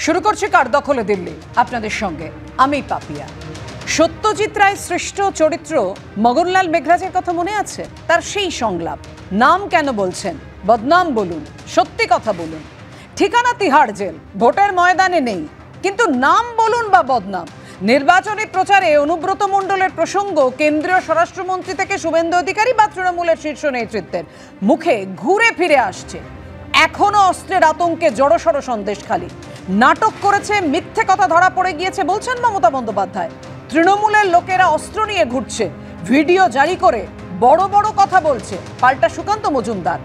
শুরু করছি কার দখলে দিল্লি আপনাদের সঙ্গে আমি পাপিয়া। সত্যজিৎ রায় সৃষ্ট চরিত্র মগনলাল মেঘরাজের কথা মনে আছে? তার সেই সংলাপ, নাম কেন বলছেন, বদনাম বলুন, সত্যি কথা বলুন। ঠিকানা তিহাড় জেল, ভোটের ময়দানে নেই, কিন্তু নাম বলুন বা বদনাম। নির্বাচনী প্রচারে অনুব্রত মণ্ডলের প্রসঙ্গ কেন্দ্রীয় স্বরাষ্ট্রমন্ত্রী থেকে শুভেন্দু অধিকারী বা তৃণমূলের শীর্ষ নেতৃত্বের মুখে ঘুরে ফিরে আসছে। এখনো অস্ত্রের আতঙ্কে জড়সড় সন্দেশখালী। নাটক করেছে, মিথ্যে কথা ধরা পড়ে গিয়েছে বলছেন মমতা বন্দ্যোপাধ্যায়। তৃণমূলের লোকেরা অস্ত্র নিয়ে ঘুরছে, ভিডিও জারি করে বড় বড় কথা বলছে, পাল্টা সুকান্ত মজুমদার।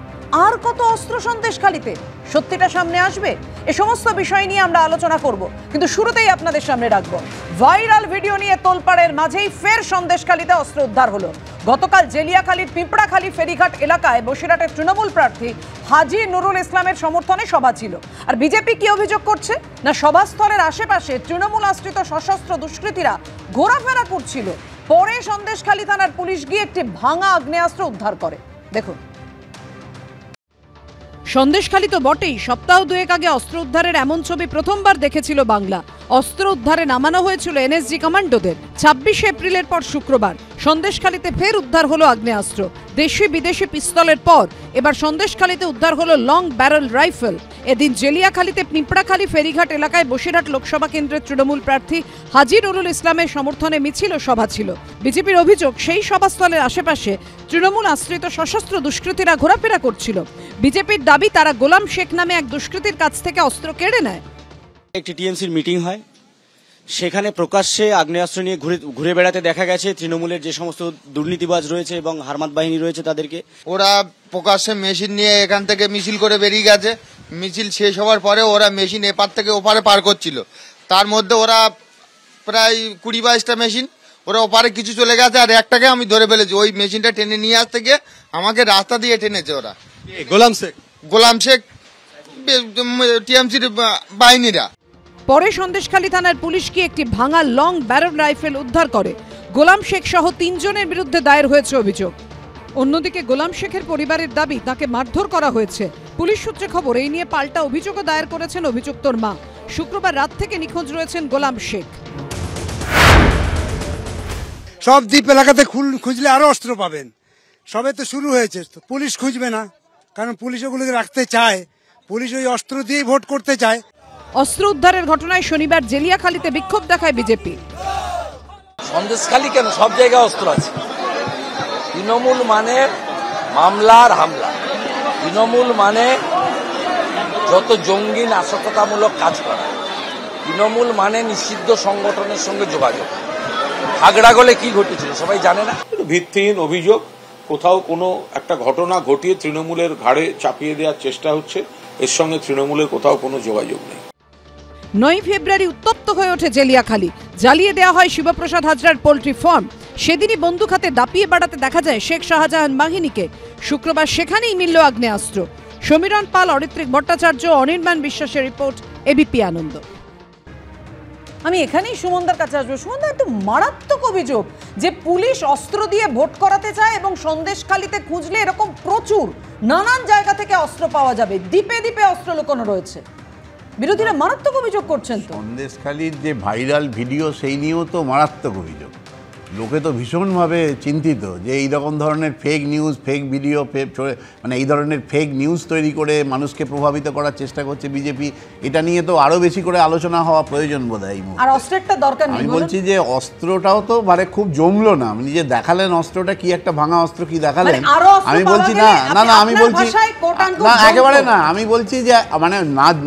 আর কত অস্ত্র সন্দেশখালীতে? সত্যিটা সামনে আসবে? এ সমস্ত বিষয় নিয়ে আমরা আলোচনা করব, কিন্তু শুরুতেই আপনাদের সামনে রাখবো ভাইরাল ভিডিও নিয়ে তোলপাড়ের মাঝেই ফের সন্দেশখালীতে অস্ত্র উদ্ধার হলো। গতকাল জেলিয়াখালীর পিঁপড়াখালী ফেরিঘাট এলাকায় বসিরহাটের তৃণমূল প্রার্থী হাজী নুরুল ইসলামের সমর্থনে সভা ছিল। আর বিজেপি কি অভিযোগ করছে না, সভাস্থলের আশেপাশে তৃণমূল আশ্রিত সশস্ত্র দুষ্কৃতীরা ঘোরাফেরা করছিল। পরে সন্দেশখালী থানার পুলিশ গিয়ে একটি ভাঙা আগ্নেয়াস্ত্র উদ্ধার করে। দেখুন, সন্দেশখালী তো বটেই, সপ্তাহ দুয়েক আগে অস্ত্র উদ্ধারের এমন ছবি প্রথমবার দেখেছিল বাংলা। অস্ত্র উদ্ধারে নামানো হয়েছিল এনএসজি কমান্ডোদের। ২৬ এপ্রিলের পর শুক্রবার সন্দেশখালীতে ফের উদ্ধার হলো আগ্নেয়াস্ত্র। দেশি বিদেশি পিস্তলের পর এবার সন্দেশখালীতে উদ্ধার হলো লং ব্যারেল রাইফেল। এদিন জেলিয়াখালীতে পিঁপড়াখালী ফেরিঘাট এলাকায় বসিরহাট লোকসভা কেন্দ্রের তৃণমূল প্রার্থী হাজী নুরুল ইসলামের সমর্থনে মিছিল ও সভা ছিল। বিজেপির অভিযোগ, সেই সভাস্থলের আশেপাশে তৃণমূল আশ্রিত সশস্ত্র দুষ্কৃতীরা ঘোরাফেরা করছিল। বিজেপির দাবি, তারা গোলাম শেখ নামে এক দুষ্কৃতীর কাছ থেকে অস্ত্র কেড়ে নেয়। একটি টিএমসির মিটিং হয়, সেখানে প্রকাশ্যে আগ্নেয়াস্ত্র নিয়ে ঘুরে বেড়াতে দেখা গেছে তৃণমূলের যে সমস্ত দুর্নীতিবাজ রয়েছে এবং হারমাত বাহিনী রয়েছে তাদেরকে। ওরা প্রকাশ্যে মেশিন নিয়ে এখান থেকে মিছিল করে বেরিয়ে গেছে। মিছিল শেষ হওয়ার পরে ওরা মেশিন এপার থেকে ওপারে পার করছিল। তার মধ্যে ওরা প্রায় ২০-২২টা মেশিন, ওরা ওপারে কিছু চলে গেছে, আর একটাকে আমি ধরে ফেলেছি। ওই মেশিনটা টেনে নিয়ে আসতে গিয়ে আমাকে রাস্তা দিয়ে টেনেছে ওরা। গোলাম শেখ টিএমসির বাহিনীরা। পরে সন্দেশখালী থানার পুলিশ কি একটি ভাঙা লং ব্যারেল রাইফেল উদ্ধার করে। গোলাম শেখ সহ ৩ জনের বিরুদ্ধে দায়ের হয়েছে অভিযোগ। অন্যদিকে গোলাম শেখের পরিবারের দাবি, তাকে মারধর করা হয়েছে। পুলিশ সূত্রে খবর, এই নিয়ে পাল্টা অভিযোগও দায়ের করেছেন অভিযুক্তর মা। শুক্রবার রাত থেকে নিখোঁজ রয়েছেন গোলাম শেখ। সব দ্বীপ এলাকাতে খুঁজলে আরো অস্ত্র পাবেন। সবে তো শুরু হয়েছে, পুলিশ খুঁজবে না, কারণ পুলিশ ওগুলোকে রাখতে চায়। পুলিশ ওই অস্ত্র দিয়েই ভোট করতে চায়। অস্ত্র উদ্ধারের ঘটনায় শনিবার জেলিয়াখালীতে বিক্ষোভ দেখায় বিজেপি। সন্দেশখালী কেন, সব জায়গায় অস্ত্র আছে। তৃণমূল মানে মামলার হামলা, তৃণমূল মানে যত জঙ্গি নাশকতামূলক কাজ করা, তৃণমূল মানে নিষিদ্ধ সংগঠনের সঙ্গে যোগাযোগ। খাগড়াগোলে কি ঘটেছিল সবাই জানে না। ভিত্তিহীন অভিযোগ, কোথাও কোনো একটা ঘটনা ঘটিয়ে তৃণমূলের ঘাড়ে চাপিয়ে দেওয়ার চেষ্টা হচ্ছে। এর সঙ্গে তৃণমূলের কোথাও কোনো যোগাযোগ নেই। ৯ ফেব্রুয়ারি উত্তপ্ত হয়ে ওঠে জেলিয়াখালী। জ্বালিয়ে দেওয়া হয় শিবপ্রসাদ হাজরার পোল্ট্রি ফার্ম। সেদিনই বন্দুক হাতে দাপিয়ে বেড়াতে দেখা যায় শেখ শাহজাহান বাহিনীকে। শুক্রবার সেখানেই মিলল আগ্নেয়াস্ত্র। সমীরণ পাল, অরিত্রিক ভট্টাচার্য, অনির্বাণ বিশ্বাসের রিপোর্ট, এবিপি আনন্দ। আমি এখানেই সুমনদার কাছে আসবো। সুমনদা, একটু মারাত্মক অভিযোগ যে পুলিশ অস্ত্র দিয়ে ভোট করাতে চায় এবং সন্দেশখালীতে খুঁজলে এরকম প্রচুর নানান জায়গা থেকে অস্ত্র পাওয়া যাবে। দ্বীপে দ্বীপে অস্ত্র লুকোনো রয়েছে। বিরোধীরা মারাত্মক অভিযোগ করছেন। সন্দেশখালীর যে ভাইরাল ভিডিও, সেই নিয়েও তো মারাত্মক অভিযোগ। লোকে তো ভীষণভাবে চিন্তিত যে এই রকম ধরনের ফেক নিউজ, ফেক ভিডিও, মানে এই ধরনের ফেক নিউজ তৈরি করে মানুষকে প্রভাবিত করার চেষ্টা করছে বিজেপি। এটা নিয়ে তো আরো বেশি করে আলোচনা হওয়া প্রয়োজন বোধহয়। আর অস্ত্রটা দরকার নেই। আমি বলছি যে অস্ত্রটাও তো মানে খুব জমলো না। আপনি যে দেখালেন অস্ত্রটা, কি একটা ভাঙা অস্ত্র কি দেখালেন, আমি বলছি না না না আমি বলছি না, একেবারে না। আমি বলছি যে মানে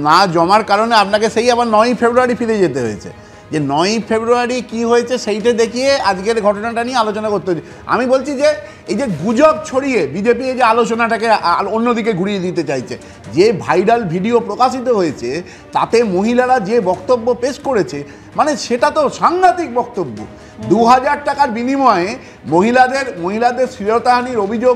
না জমার কারণে আপনাকে সেই আবার ৯ ফেব্রুয়ারি ফিরে যেতে হয়েছে। যে ৯ ফেব্রুয়ারি কি হয়েছে সেইটা দেখিয়ে আজকের ঘটনাটা নিয়ে আলোচনা করতে হচ্ছে। আমি বলছি যে এই যে গুজব ছড়িয়ে বিজেপি এই যে আলোচনাটাকে অন্যদিকে ঘুরিয়ে দিতে চাইছে। যে ভাইরাল ভিডিও প্রকাশিত হয়েছে তাতে মহিলারা যে বক্তব্য পেশ করেছে, মানে সেটা তো সাংঘাতিক বক্তব্য। ২০০০ টাকার বিনিময়ে মহিলাদের শ্লীলতাহানির অভিযোগ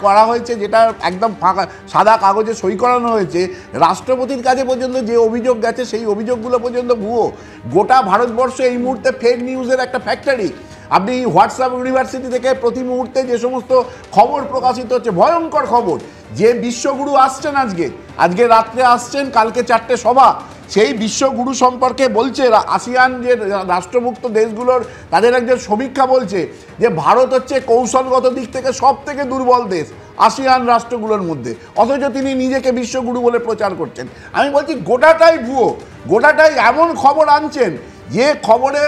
করা হয়েছে, যেটা একদম ফাঁকা সাদা কাগজে সই করানো হয়েছে। রাষ্ট্রপতির কাছে পর্যন্ত যে অভিযোগ গেছে সেই অভিযোগগুলো পর্যন্ত ভুয়ো। গোটা ভারতবর্ষ এই মুহূর্তে ফেক নিউজের একটা ফ্যাক্টরি। আপনি হোয়াটসঅ্যাপ ইউনিভার্সিটি থেকে প্রতি মুহূর্তে যে সমস্ত খবর প্রকাশিত হচ্ছে, ভয়ঙ্কর খবর। যে বিশ্বগুরু আসছেন আজকে রাত্রে আসছেন, কালকে 4টে সভা, সেই বিশ্বগুরু সম্পর্কে বলছে আসিয়ান যে রাষ্ট্রভুক্ত দেশগুলোর তাদের একজন সমীক্ষা বলছে যে ভারত হচ্ছে কৌশলগত দিক থেকে সব থেকে দুর্বল দেশ আসিয়ান রাষ্ট্রগুলোর মধ্যে, অথচ তিনি নিজেকে বিশ্বগুরু বলে প্রচার করছেন। আমি বলছি গোটাটাই ভুয়ো, গোটাটাই এমন খবর আনছেন যে খবরে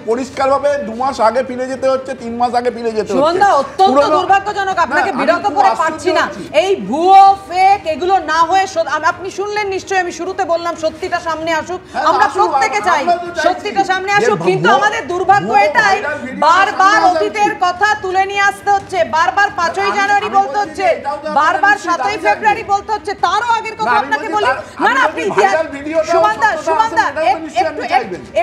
পরিষ্কারভাবে 2 মাস আগে ফিরে যেতে হচ্ছে, 3 মাস আগে ফিরে যেতে হচ্ছে। অত্যন্ত দুর্ভাগ্যজনক, আপনাকে বিরত করে পারছি না। এই ভুয়ো ফেক এগুলো না হয়ে আপনি শুনলেন নিশ্চয়ই, আমি শুরুতে বললাম সত্যিটা সামনে আসুক, আমরা প্রত্যেকে চাই সত্যিটা সামনে আসুক, কিন্তু আমাদের দুর্ভাগ্য এটাই বারবার অতীতের কথা তুলে নিয়ে আসতে হচ্ছে, বারবার 5ই জানুয়ারি বলতে হচ্ছে, বারবার 7ই ফেব্রুয়ারি বলতে হচ্ছে, তারও আগের কথা আপনাকে বলি না না আপনি সুমানদা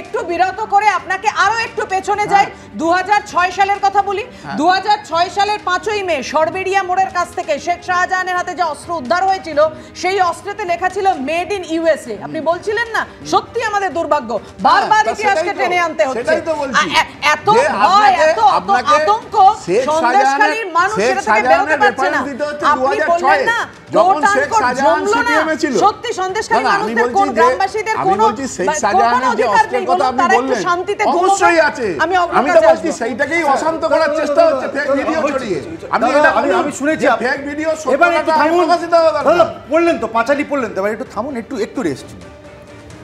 একটু বিরত করে আপনাকে আরো একটু পেছনে যাই। 2006 সালের কথা বলি। 2006 সালের 5ই মে সরবেরিয়া মোড়ের কাছ থেকে শেখ শাহজাহানের হাতে যে অস্ত্র উদ্ধার হয়েছিল সেই অস্ত্রেতে লেখা ছিল মেড ইন ইউএসএ। আপনি বলছিলেন না, সত্যি আমাদের দুর্ভাগ্য, বারবার ইতিহাসকে টেনে আনতে হচ্ছে। এত ভয়, এত আতঙ্ক, সন্দেশখালীর মানুষ সেটা থেকে বেরোতে পারছে না। আপনি বললেন না সত্যি সন্দেশখালীর মানুষদের, কোন গ্রামবাসীদের কোন অধিকার নেই বলুন, তারা একটু শান্তিতে অবশ্যই আছে। আমি তো বলছি সেইটাকেই অশান্ত করার চেষ্টা হচ্ছে ফেক ভিডিও ছড়িয়ে। আমি শুনেছি ফেক ভিডিও এবার একটু থামুন, বললেন তো পাঁচালি পড়লেন তো, এবার একটু থামুন, একটু রেস্ট।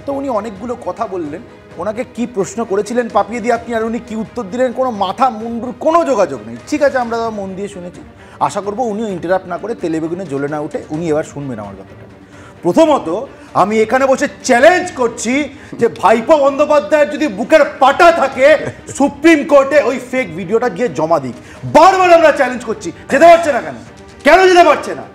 তো উনি অনেকগুলো কথা বললেন, ওনাকে কি প্রশ্ন করেছিলেন পাপিয়ে দিয়ে আপনি, আর উনি কি উত্তর দিলেন, কোনো মাথা মুন্ডুর কোনো যোগাযোগ নেই। ঠিক আছে, আমরা মন দিয়ে শুনেছি, আশা করবো উনিও ইন্টারাপ্ট না করে তেলে বেগুনে জ্বলে না উঠে উনি এবার শুনবেন আমার কথাটা। প্রথমত আমি এখানে বসে চ্যালেঞ্জ করছি যে ভাইপো বন্দ্যোপাধ্যায়ের যদি বুকের পাটা থাকে সুপ্রিম কোর্টে ওই ফেক ভিডিওটা গিয়ে জমা দিক। বারবার আমরা চ্যালেঞ্জ করছি, যেতে পারছে না কেন যেতে পারছে না?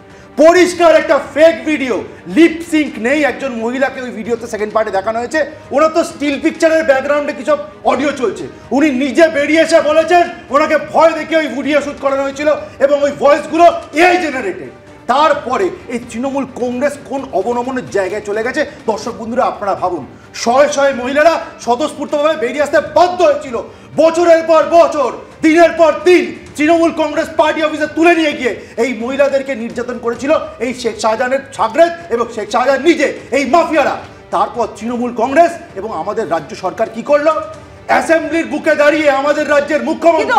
পরিষ্কার একটা ফেক ভিডিও, লিপ সিঙ্ক নেই, একজন মহিলাকে ওই ভিডিওতে সেকেন্ড পার্টে দেখানো হয়েছে, ওনার তো স্টিল পিকচারের ব্যাকগ্রাউন্ডে কিছু অডিও চলছে, উনি নিজে বেরিয়ে এসে বলেছেন ওনাকে ভয় দেখে ওই ভিডিও শুট করানো হয়েছিল এবং ওই ভয়েসগুলো এআই জেনারেটেড। তারপরে এই তৃণমূল কংগ্রেস কোন অবনমনের জায়গায় চলে গেছে দর্শক বন্ধুরা আপনারা ভাবুন। শয়ে শয়ে মহিলারা স্বতঃস্ফূর্তভাবে বেরিয়ে আসতে বাধ্য হয়েছিল, বছরের পর বছর, দিনের পর দিন তৃণমূল কংগ্রেস পার্টি অফিসে তুলে নিয়ে গিয়ে এই মহিলাদেরকে নির্যাতন করেছিল এই শেখ শাহজাহানের ছাগরেদ এবং শেখ শাহজাহান নিজে, এই মাফিয়ারা। তারপর তৃণমূল কংগ্রেস এবং আমাদের রাজ্য সরকার কি করলো? অ্যাসেম্বলির বুকে দাঁড়িয়ে আমাদের রাজ্যের মুখ্যমন্ত্রী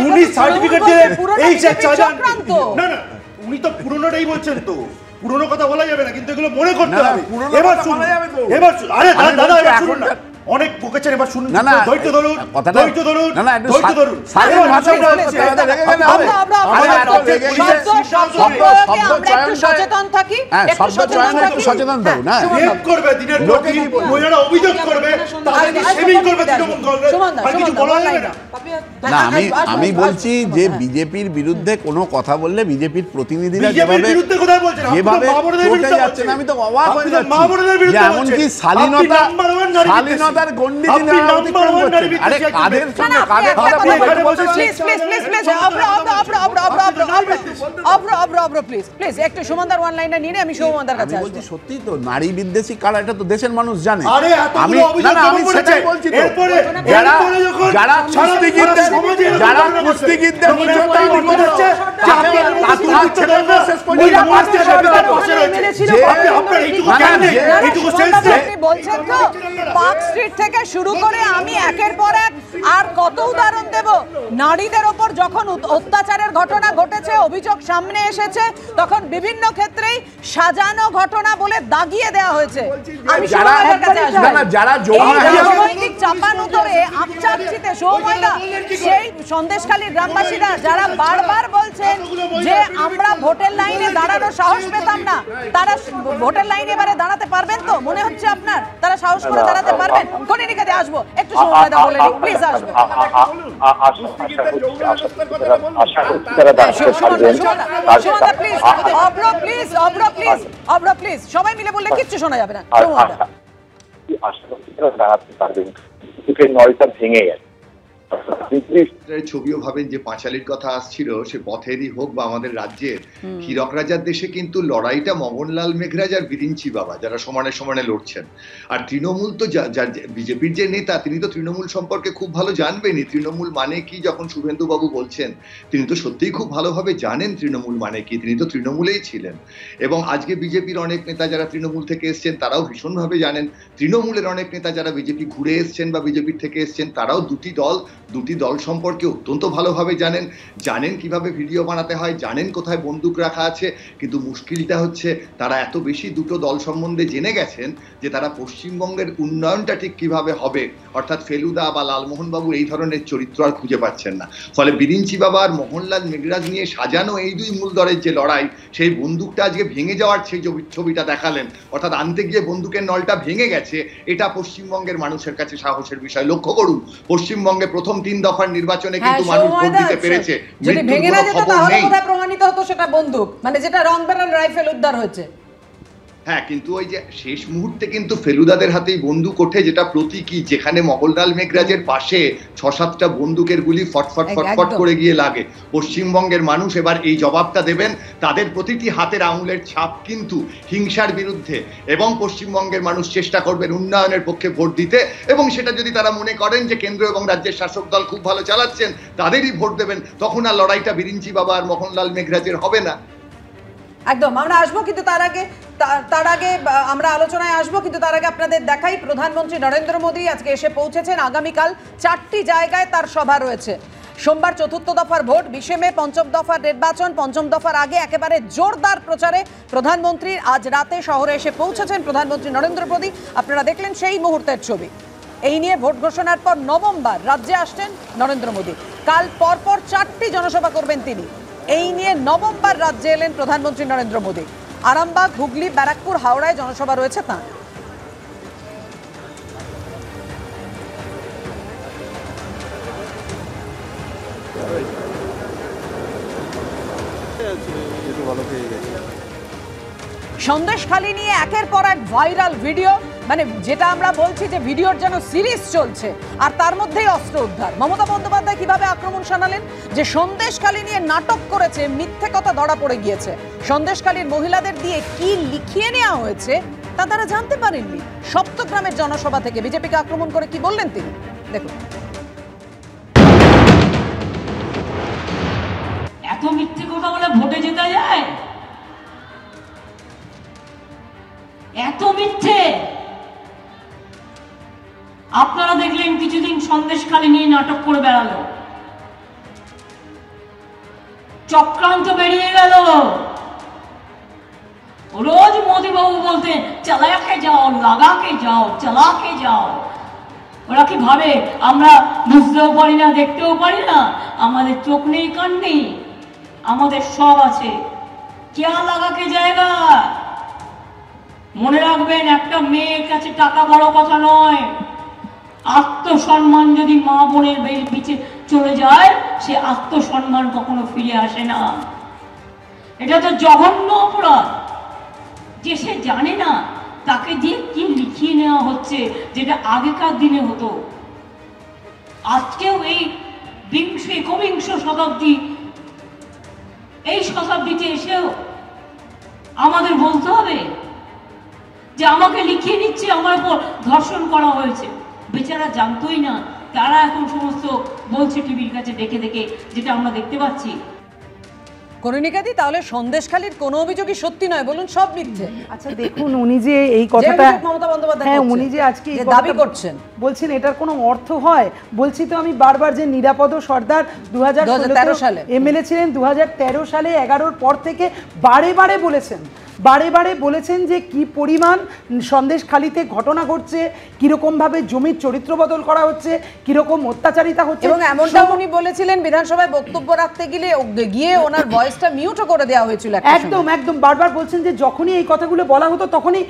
উনি সার্টিফিকেট দিলেন এই শেখ শাহজাহান। না না, উনি তো পুরনোটাই বলছেন, তো পুরনো কথা বলা যাবে না, কিন্তু এগুলো মনে করতে হবে। এবার শুনুন, আরে দাদা এবার শুনুন না, অনেক বকেছেন, এবার শুনুন, ধৈর্য ধরুন, ধৈর্য ধরুন, ধৈর্য ধরুন। সচেতন থাকি, সচেতন থাকুন। করবে দিনের পর দিন মহিলারা অভিযোগ করবে, তাদেরকে শেমিং করবে তৃণমূল কংগ্রেস, আর কিছু বলা যাবে না। না, আমি বলছি যে বিজেপির বিরুদ্ধে কোনো কথা বললে বিজেপির প্রতিনিধিরা যেভাবে যাচ্ছেন, আমি তো অবাক হয়ে যাচ্ছি। এমনকি শালীনতার গণ্ডি আরে কাদের একটু সুমনদার ওয়ান লাইনার নিয়ে আমি সৌমনদার কাছে আসবো। সত্যি তো নারী বিদ্বেষী কারা, এটা তো দেশের মানুষ জানে। আমি সেটাই বলছি, যারা কুস্তিগীরদের বলছেন তো পার্ক স্ট্রিট থেকে শুরু করে আমি একের পর এক আর কত উদাহরণ দেব। নারীদের ওপর যখন অত্যাচারের ঘটনা ঘটেছে, অভিযোগ সামনে এসেছে, তখন বিভিন্ন ক্ষেত্রেই সাজানো ঘটনা বলে দাগিয়ে দেওয়া হয়েছে। আমি সৌমনদার কাছে আসবো। রাজনৈতিক চাপানুতরে আমচাকচিতে সৌমনদা, সেই সন্দেশখালীর গ্রামবাসীরা যারা বারবার বলছেন যে আমরা ভোটের লাইনে দাঁড়ানোর সাহস পেতাম না, তারা ভোটের লাইনে এবারে দাঁড়াতে পারবেন তো? মনে হচ্ছে আপনার তারা সাহস করে দাঁড়াতে পারবেন? কনিনিকাতে আসবো, একটু সৌমনদা বলে নিন প্লিজ, আসবো। সবাই মিলে বললে কিচ্ছু শোনা যাবে না। দাঁড়াতে পারবেন, নলটা ভেঙে গেছে, ছবিও ভাবেন যে পাঁচালীর কথা আসছিল, সে পথেরই হোক বা আমাদের রাজ্যের, হীরক রাজার দেশে কিন্তু লড়াইটা মগনলাল মেঘরাজ আর বিরিঞ্চি বাবা যারা সমানে সমানে লড়ছেন। আর তৃণমূল তো বিজেপির যে নেতা তিনি তো তৃণমূল সম্পর্কে খুব ভালো জানবেনই। তৃণমূল মানে কি যখন শুভেন্দু বাবু বলছেন, তিনি তো সত্যিই খুব ভালোভাবে জানেন তৃণমূল মানে কি, তিনি তো তৃণমূলেই ছিলেন। এবং আজকে বিজেপির অনেক নেতা যারা তৃণমূল থেকে এসছেন তারাও ভীষণভাবে জানেন, তৃণমূলের অনেক নেতা যারা বিজেপি ঘুরে এসছেন বা বিজেপির থেকে এসছেন তারাও দুটি দল সম্পর্কে অত্যন্ত ভালোভাবে জানেন কিভাবে ভিডিও বানাতে হয়, জানেন কোথায় বন্দুক রাখা আছে। কিন্তু মুশকিলটা হচ্ছে তারা এত বেশি দুটো দল সম্বন্ধে জেনে গেছেন যে তারা পশ্চিমবঙ্গের উন্নয়নটা ঠিক কিভাবে হবে, অর্থাৎ ফেলুদা বা লালমোহন বাবু এই ধরনের চরিত্র আর খুঁজে পাচ্ছেন না। ফলে বিরিঞ্চি বাবা আর মোহনলাল মেঘরাজ নিয়ে সাজানো এই দুই মূল দলের যে লড়াই, সেই বন্দুকটা আজকে ভেঙে যাওয়ার সেই ছবিটা দেখালেন, অর্থাৎ আনতে গিয়ে বন্দুকের নলটা ভেঙে গেছে। এটা পশ্চিমবঙ্গের মানুষের কাছে সাহসের বিষয়। লক্ষ্য করুন, পশ্চিমবঙ্গে প্রথম 3 দফার নির্বাচনে কিন্তু মানুষ ভোট দিতে পেরেছে। যদি ভেঙে না যেত তাহলে কোথায় প্রমাণিত হতো সেটা বন্দুক, মানে যেটা রং বেরঙ রাইফেল উদ্ধার হয়েছে। হ্যাঁ, কিন্তু ওই যে শেষ মুহূর্তে কিন্তু ফেলুদাদের হাতেই বন্দুক ওঠে, যেটা প্রতীকী, যেখানে মগনলাল মেঘরাজের পাশে 6-7টা বন্দুকের গুলি ফটফট করে গিয়ে লাগে। পশ্চিমবঙ্গের মানুষ এবার এই জবাবটা দেবেন। তাদের প্রতিটি হাতের আঙুলের ছাপ কিন্তু হিংসার বিরুদ্ধে, এবং পশ্চিমবঙ্গের মানুষ চেষ্টা করবেন উন্নয়নের পক্ষে ভোট দিতে। এবং সেটা যদি তারা মনে করেন যে কেন্দ্র এবং রাজ্যের শাসক দল খুব ভালো চালাচ্ছেন, তাদেরই ভোট দেবেন। তখন আর লড়াইটা বিরিঞ্চি বাবা আর মোহনলাল মেঘরাজের হবে না। একদম, আমরা আসবো, কিন্তু তার আগে আমরা আলোচনায় আসবো, কিন্তু তার আগে আপনাদের দেখাই প্রধানমন্ত্রী নরেন্দ্র মোদী আজকে এসে পৌঁছেছেন। আগামীকাল 4টি জায়গায় তার সভা রয়েছে। সোমবার 4র্থ দফার ভোট, 20 মে 5ম দফার নির্বাচন। 5ম দফার আগে একেবারে জোরদার প্রচারে প্রধানমন্ত্রী আজ রাতে শহরে এসে পৌঁছেছেন প্রধানমন্ত্রী নরেন্দ্র মোদী। আপনারা দেখলেন সেই মুহূর্তের ছবি। এই নিয়ে ভোট ঘোষণার পর নবমবার রাজ্যে আসছেন নরেন্দ্র মোদী। কাল পরপর 4টি জনসভা করবেন তিনি। এই নিয়ে নবমবার রাজ্যে এলেন প্রধানমন্ত্রী নরেন্দ্র মোদী। আরামবাগ, হুগলি, ব্যারাকপুর, হাওড়ায় জনসভা রয়েছে তাঁর। সন্দেশখালী নিয়ে একের পর এক ভাইরাল ভিডিও, মানে যেটা আমরা বলছি যে ভিডিওর যেন সিরিজ চলছে, আর তার মধ্যেই অস্ত্র উদ্ধার। মমতা বন্দ্যোপাধ্যায় কিভাবে আক্রমণ শানালেন, যে সন্দেশখালী নিয়ে নাটক করেছে, মিথ্যে কথা ধরা পড়ে গিয়েছে। সন্দেশখালীর মহিলাদের দিয়ে কি লিখিয়ে নেওয়া হয়েছে তা তারা জানতে পারেননি। সপ্তগ্রামের জনসভা থেকে বিজেপিকে আক্রমণ করে কি বললেন তিনি, দেখুন। এত মিথ্যে কথা বলে ভোটে জেতা যায়? এত মিথ্যে? আপনারা দেখলেন কিছুদিন সন্দেশখালী নিয়ে নাটক করে বেড়ালো, চক্রান্ত বেরিয়ে গেল। রোজ মোদীবাবু বলতেন চালাকে যাও, লাগাকে যাও, চালাকে যাও। ওরা কি ভাবে আমরা বুঝতেও পারি না, দেখতেও পারি না? আমাদের চোখ নেই, কান নেই, আমাদের সব আছে। কেয়া লাগাকে জায়গা। মনে রাখবেন, একটা মেয়ের কাছে টাকা বড় কথা নয়। আত্মসম্মান যদি মা বোনের পিছে চলে যায়, সে আত্মসম্মান কখনো ফিরে আসে না। এটা তো জঘন্য অপরাধ। যে সে জানে না তাকে দিয়ে কি লিখিয়ে নেওয়া হচ্ছে, যেটা আগেকার দিনে হতো। আজকেও এই একবিংশ শতাব্দী, এই শতাব্দীতে এসেও আমাদের বলতে হবে যে আমাকে লিখিয়ে নিচ্ছে, আমার উপর ধর্ষণ করা হয়েছে। বেচারা জানতোই না, তারা এখন সমস্ত বলছে টিভির কাছে দেখে দেখে, যেটা আমরা দেখতে পাচ্ছি। কনিনিকাদি, তাহলে সন্দেশখালীর কোনো অভিযোগই সত্যি নয়, বলুন সব মিথ্যে। আচ্ছা দেখুন, উনি যে এই কথাটা, মমতা বন্দ্যোপাধ্যায়, হ্যাঁ উনি যে আজকে দাবি করছেন, বলছেন এটার কোনো অর্থ হয়? বলছি তো আমি বারবার যে নিরাপদ সর্দার 2013 সালে এমএলএ ছিলেন, 2013 সালে 11-র পর থেকে বারে বারে বলেছেন যে কি পরিমাণ সন্দেশখালীতে ঘটনা ঘটছে, কিরকমভাবে জমির চরিত্র বদল করা হচ্ছে, কিরকম অত্যাচারিতা হচ্ছে। এবং এমনটা উনি বলেছিলেন বিধানসভায় বক্তব্য রাখতে গিয়ে ওনার ভয়েস ভয়েসটা মিউটও করে দেওয়া হয়েছিল একদম একদম বারবার বলছেন যে যখনই এই কথাগুলো বলা হতো তখনই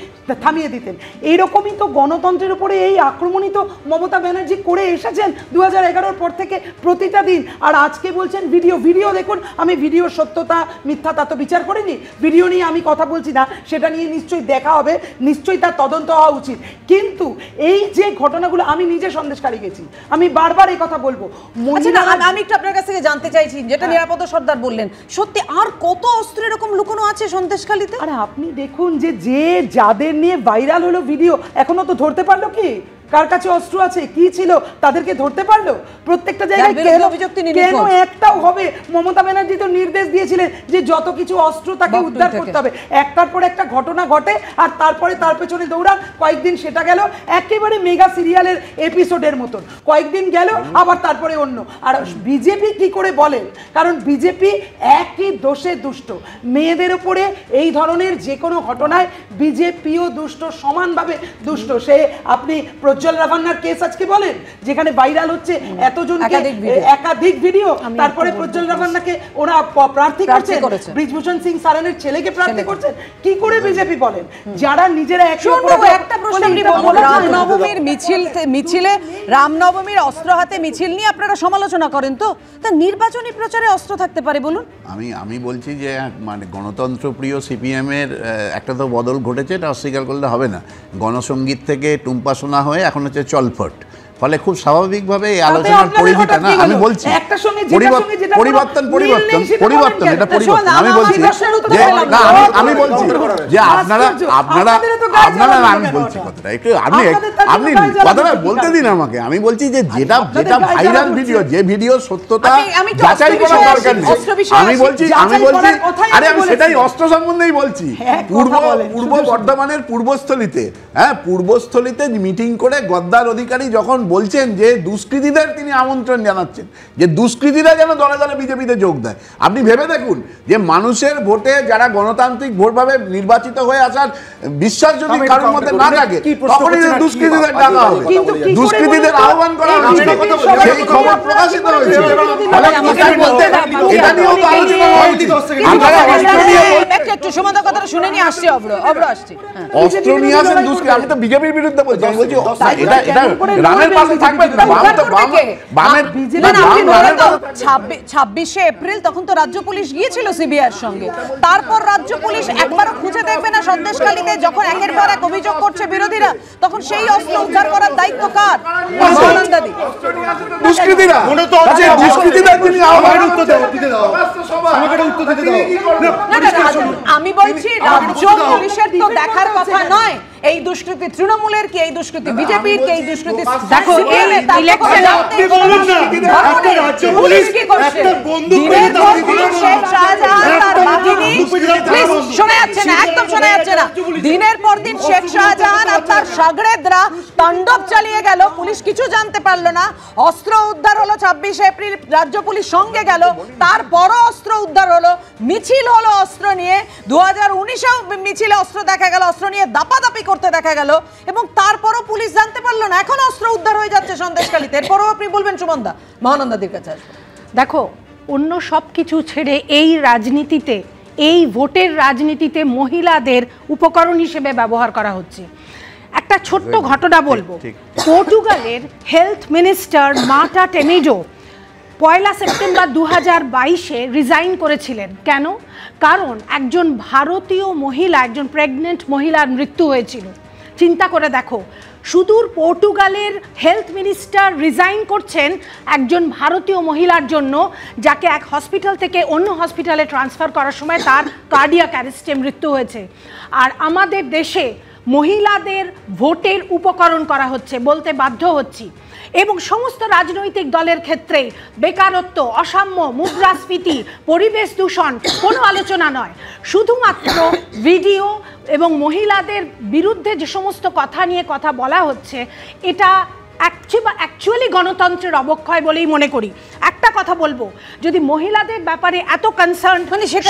থামিয়ে দিতেন। এইরকমই তো গণতন্ত্রের উপরে এই আক্রমণই তো মমতা ব্যানার্জি করে এসেছেন 2011 পর থেকে প্রতিটা দিন। আর আজকে বলছেন ভিডিও দেখুন, আমি ভিডিও সত্যতা মিথ্যা তা তো বিচার করিনি, ভিডিও নিয়ে আমি কথা বলছি না, সেটা নিয়ে নিশ্চয়ই দেখা হবে, নিশ্চয়ই তার তদন্ত হওয়া উচিত। কিন্তু এই যে ঘটনাগুলো, আমি নিজে সন্দেশখালী গেছি, আমি বারবার এই কথা বলবো। আমি একটু আপনার কাছ থেকে জানতে চাইছি, যেটা নিরাপদ সর্দার বললেন, সত্যি আর কত অস্ত্র এরকম লুকোনো আছে সন্দেশখালীতে? আরে আপনি দেখুন যে যাদের নিয়ে ভাইরাল হলো ভিডিও, এখনো তো ধরতে পারলো কি কার কাছে অস্ত্র আছে, কি ছিল, তাদেরকে ধরতে পারলো? প্রত্যেকটা জায়গায় কেন একটাও হবে? মমতা ব্যানার্জি তো নির্দেশ দিয়েছিলেন যে যত কিছু অস্ত্র তাকে উদ্ধার করতে হবে। একটার পর একটা ঘটনা ঘটে আর তারপরে তার পেছনে দৌড়ান। কয়েকদিন সেটা গেল একেবারে মেগা সিরিয়ালের এপিসোডের মতন, কয়েকদিন গেল আবার তারপরে অন্য। আর বিজেপি কি করে বলেন, কারণ বিজেপি একই দোষে দুষ্ট। মেয়েদের উপরে এই ধরনের যে কোনো ঘটনায় বিজেপিও দুষ্ট, সমানভাবে দুষ্ট। সে আপনি প্রজ্জ্বল রাভান্নার কেস আজকে বলেন, যেখানে ভাইরাল হচ্ছে এতজনকে একাধিক ভিডিও, তারপরে প্রজ্জ্বল রাভান্নাকে ওরা প্রার্থী করছে, ব্রিজভূষণ সিং সারানের ছেলেকে প্রার্থী করছেন। কি করে বিজেপি বলেন, যারা নিজেরা একটা প্রশ্ন, রামনবমীর মিছিলে রামনবমীর অস্ত্র হাতে মিছিল নিয়ে আপনারা সমালোচনা করেন, তো তা নির্বাচনী প্রচারে অস্ত্র থাকতে পারে বলুন? আমি বলছি যে মানে গণতন্ত্র প্রিয় সিপিএম এর একটা তো বদল ঘটেছে, এটা অস্বীকার করলে হবে না। গণসঙ্গীত থেকে টুম্পা সোনা হয়ে এখন হচ্ছে চলফট, ফলে খুব স্বাভাবিকভাবে এই আলোচনার পরিধিটা না, আমি বলছি পরিবর্তন এটা পরিবর্তন। আমি বলছি যে না, আমি বলছি যে আপনারা আমি বলছি কথাটা একটু, আপনি কথাটা বলতে দিন আমাকে। আমি বলছি যে যেটা ভাইরাল ভিডিও, যে ভিডিও সত্যতা যাচাই করার দরকার নেই। আমি বলছি আরে আমি সেটাই অস্ত্র সম্বন্ধেই বলছি। পূর্ব বর্ধমানের পূর্বস্থলীতে, পূর্বস্থলীতে মিটিং করে গদ্দার অধিকারী যখন বলছেন যে দুষ্কৃতীদের তিনি আমন্ত্রণ জানাচ্ছেন যে দুষ্কৃতীরা যেন দলে দলে বিজেপিতে যোগ দেয়। আপনি ভেবে দেখুন যে মানুষের ভোটে যারা গণতান্ত্রিক ভোটভাবে নির্বাচিত হয়ে আসার বিশ্বাস যদি কারোর মধ্যে না থাকে, তখনই দুষ্কৃতীদের ডাকা হবে, দুষ্কৃতীদের আহ্বান করা হবে। সেই খবর প্রকাশিত হয়েছে। এটা নিয়েও তো আলোচনা হয়েছে। একটু সমাধান কথাটা শুনে নিয়ে আসছি, অব্র আসছি। অস্ত্র নিয়ে আসেন দুষ্কৃতী, আমি তো বিজেপির বিরুদ্ধে বলছি। আমি বলছি এটা রামের পাশে থাকবে না, 26শে এপ্রিল তখন তো রাজ্য পুলিশ গিয়েছিল সিবিআইয়ের সঙ্গে, তারপর রাজ্য পুলিশ একবারও খুঁজে দেখবে না সন্দেশখালীতে? যখন একের পর এক অভিযোগ করছে বিরোধীরা, তখন সেই অস্ত্র উদ্ধার করার দায়িত্ব কার? মহানন্দাদি। দুষ্কৃতীরা আমি বলছি রাজ্য পুলিশের তো দেখার কথা নয় এই দুষ্কৃতি তৃণমূলের কি, এই দুষ্কৃতি বিজেপির কি, এই দুষ্কৃতি দেখো এই ইলেকশন আপনি বলুন না একটা রাজ্য পুলিশ কি করছে? দিনের পর দিন শেখ শাহজাহান তার বাহিনী, প্লিজ শোনা যাচ্ছে না, একদম শোনা যাচ্ছে না। দিনের পর দিন শেখ শাহজাহান আর তার সাগরেদরা তাণ্ডব চালিয়ে গেল, পুলিশ কিছু জানতে পারলো না। অস্ত্র উদ্ধার হলো 26শে এপ্রিল, রাজ্য পুলিশ সঙ্গে গেল, তারপরও অস্ত্র উদ্ধার হলো, মিছিল হলো অস্ত্র নিয়ে। 2019এও মিছিলে অস্ত্র দেখা গেল, অস্ত্র নিয়ে দাপাদাপি করতে দেখা গেল, এবং তারপরও পুলিশ জানতে পারলো না। এখন অস্ত্র উদ্ধার হয়ে যাচ্ছে সন্দেশখালীতে, এরপরও আপনি বলবেন সুমনদা? মহানন্দাদির কাছে আসবো। দেখো, অন্য সব কিছু ছেড়ে এই রাজনীতিতে, এই ভোটের রাজনীতিতে মহিলাদের উপকরণ হিসেবে ব্যবহার করা হচ্ছে। একটা ছোট্ট ঘটনা বলবো। পর্তুগালের health minister Marta Temido 1 September 2022-এ রিজাইন করেছিলেন। কেন? কারণ একজন ভারতীয় মহিলা, একজন প্রেগনেন্ট মহিলার মৃত্যু হয়েছিল। চিন্তা করে দেখো, সুদূর পর্তুগালের হেলথ মিনিস্টার রিজাইন করছেন একজন ভারতীয় মহিলার জন্য, যাকে এক হসপিটাল থেকে অন্য হসপিটালে ট্রান্সফার করার সময় তার কার্ডিয়াক অ্যারেস্টে মৃত্যু হয়েছে। আর আমাদের দেশে মহিলাদের ভোটের উপকরণ করা হচ্ছে, বলতে বাধ্য হচ্ছি। এবং সমস্ত রাজনৈতিক দলের ক্ষেত্রে বেকারত্ব, অসাম্য, মুদ্রাস্ফীতি, পরিবেশ দূষণ কোনো আলোচনা নয়, শুধুমাত্র ভিডিও এবং মহিলাদের বিরুদ্ধে যে সমস্ত কথা নিয়ে কথা বলা হচ্ছে, এটা অ্যাকচুয়ালি গণতন্ত্রের অবক্ষয় বলেই মনে করি। একটা কথা বলবো, যদি মহিলাদের ব্যাপারে এত কনসার্ন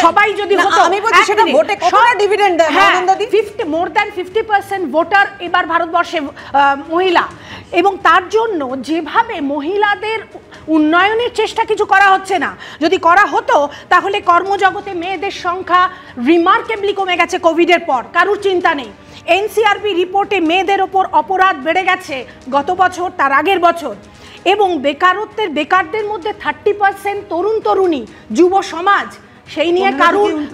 সবাই যদি হতো, আমি বলছি সেটা ভোটে কতটা ডিভিডেন্ড দেয় মহানন্দাদি? 50 মোর দ্যান 50% ভোটার এবার ভারতবর্ষে মহিলা, এবং তার জন্য যেভাবে মহিলাদের উন্নয়নের চেষ্টা কিছু করা হচ্ছে না। যদি করা হতো তাহলে কর্মজগতে মেয়েদের সংখ্যা রিমার্কেবলি কমে গেছে কোভিডের পর, কারুর চিন্তা নেই। এনসিআরবি রিপোর্টে মেয়েদের ওপর অপরাধ বেড়ে গেছে গত বছর, তার আগের বছর, এবং বেকারদের মধ্যে 30% তরুণ তরুণী, যুব সমাজ, সেই নিয়ে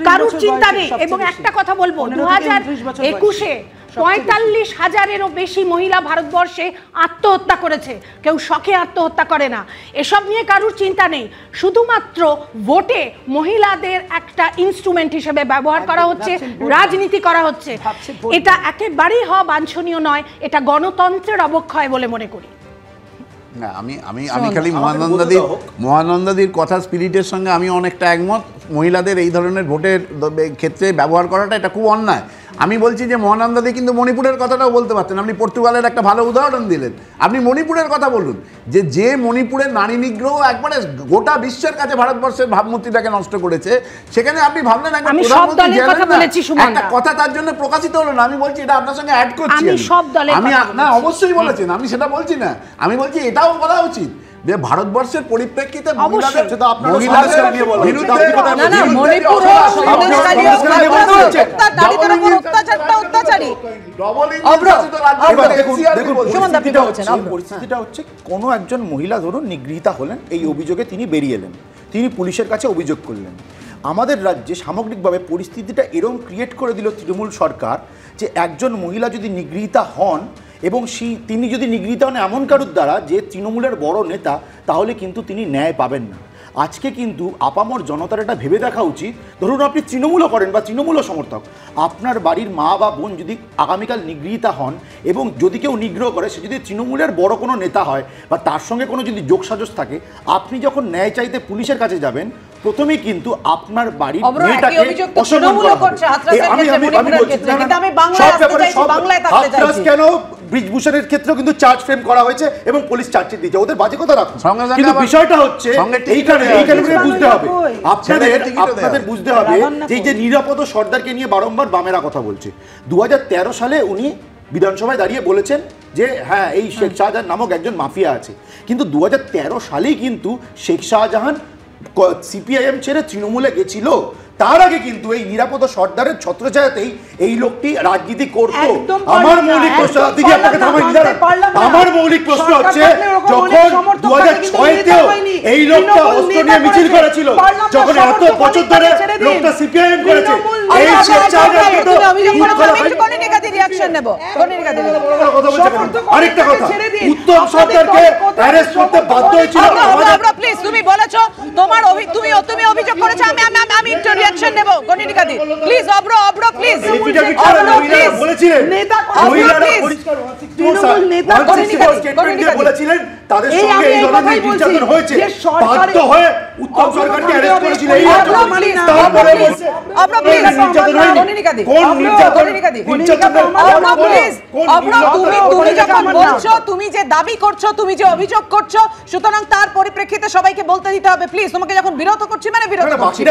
কারুর চিন্তা নেই। এবং একটা কথা বলবো, 2021-এ 45,000-এরও বেশি মহিলা ভারতবর্ষে আত্মহত্যা করেছে, কেউ শখে আত্মহত্যা করে না। এসব নিয়ে কারুর চিন্তা নেই, শুধুমাত্র ভোটে মহিলাদের একটা ইনস্ট্রুমেন্ট হিসেবে ব্যবহার করা হচ্ছে, রাজনীতি করা হচ্ছে। এটা একেবারেই হওয়া বাঞ্ছনীয় নয়, এটা গণতন্ত্রের অবক্ষয় বলে মনে করি। না, আমি খালি মহানন্দাদির কথা স্পিরিটের সঙ্গে আমি অনেকটা একমত। মহিলাদের এই ধরনের ভোটের ক্ষেত্রে ব্যবহার করাটা এটা খুব অন্যায়। আমি বলছি যে মহানন্দাদি কিন্তু মণিপুরের কথাটাও বলতে পারতেন। আপনি পর্তুগালের একটা ভালো উদাহরণ দিলেন, আপনি মণিপুরের কথা বলুন, যে মণিপুরের নারী নিগ্রহ একবারে গোটা বিশ্বের কাছে ভারতবর্ষের ভাবমূর্তিটাকে নষ্ট করেছে, সেখানে আপনি ভাবলেন একটা কথা তার জন্য প্রকাশিত হলো না। আমি বলছি এটা আপনার সঙ্গে অ্যাড করছি, আমি না অবশ্যই বলেছেন, আমি সেটা বলছি না, আমি বলছি এটাও বলা উচিত যে ভারতবর্ষের পরিপ্রেক্ষিতে পরিস্থিতিটা হচ্ছে, কোনো একজন মহিলা ধরুন নিগৃহীতা হলেন, এই অভিযোগে তিনি বেরিয়ে এলেন, তিনি পুলিশের কাছে অভিযোগ করলেন। আমাদের রাজ্যে সামগ্রিকভাবে পরিস্থিতিটা এরকম ক্রিয়েট করে দিল তৃণমূল সরকার যে একজন মহিলা যদি নিগৃহীতা হন এবং তিনি যদি নিগৃহীত হন এমন কারুর দ্বারা যে তৃণমূলের বড় নেতা, তাহলে কিন্তু তিনি ন্যায় পাবেন না। আজকে কিন্তু আপামর জনতার এটা ভেবে দেখা উচিত, ধরুন আপনি তৃণমূলও করেন বা তৃণমূলও সমর্থক, আপনার বাড়ির মা বা বোন যদি আগামীকাল নিগৃহীতা হন এবং যদি কেউ নিগ্রহ করে, সে যদি তৃণমূলের বড় কোনো নেতা হয় বা তার সঙ্গে কোনো যদি যোগসাজশ থাকে, আপনি যখন ন্যায় চাইতে পুলিশের কাছে যাবেন, প্রথমেই কিন্তু আপনার বাড়ির মেয়েটাকে অসম্মান করা হবে। কেন ব্রিজভূষণের ক্ষেত্রেও কিন্তু চার্জ ফ্রেম করা হয়েছে এবং পুলিশ চার্জশিট দিয়েছে, ওদের বাজে কথা রাখুন, কিন্তু বিষয়টা হচ্ছে এইখানে বুঝতে হবে, আপনাদের বুঝতে হবে যে নিরাপদ সর্দারকে নিয়ে বারংবার বামেরা কথা বলছে। 2013 সালে উনি বিধানসভায় দাঁড়িয়ে বলেছেন যে হ্যাঁ, এই শেখ শাহজাহান নামক একজন মাফিয়া আছে, কিন্তু 2013 সালেই কিন্তু শেখ শাহজাহান সিপিআইএম ছেড়ে তৃণমূলে গেছিল। তার আগে কিন্তু এই নিরাপদ সর্দারের ছত্রছায়াতেই এই লোকটি রাজনীতি করত। আমার মৌলিক প্রশ্ন, আমার মৌলিক প্রশ্ন হচ্ছে, যখন 2006-তেও এই লোকটা অস্ত্র নিয়ে মিছিল করেছিল, যখন এত বছর ধরে লোকটা সিপিআইএম করেছে, এই আরেকটা কথা, উত্তম সরকারকে অ্যারেস্ট করতে বাধ্য হয়েছিল। তুমি বলেছো তুমি অভিযোগ করেছো, আমি একটু রিঅ্যাকশন নেব। গণিকা দি প্লিজ, অব্র প্লিজ, বলেছিলেন বলেছিলেন তাদের সঙ্গে এই ধরনের নির্যাতন হয়েছে, বাধ্য হয়ে উত্তম সরকারকে অ্যারেস্ট করেছিল। এই তারপরে তুমি যে দাবি করছো, তুমি যে অভিযোগ করছো, সুতরাং তার পরিপ্রেক্ষিতে সবাইকে বলতে দিতে হবে। প্লিজ, তোমাকে যখন বিরত করছি মানে বিরত করছি।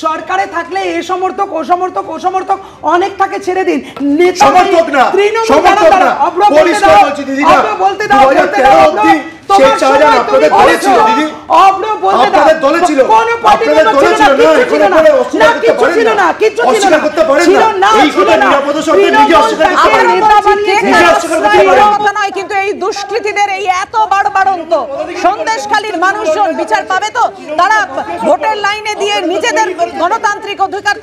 সরকারে থাকলে এ সমর্থক ও সমর্থক অনেক থাকে, ছেড়ে দিন। কিন্তু এই দুষ্কৃতীদের এই এত বাড়বাড়ন্ত সন্দেশখালীর মানুষজন বিচার পাবে তো? তারা ভোটের লাইনে দিয়ে নিজেদের গণতান্ত্রিক অধিকার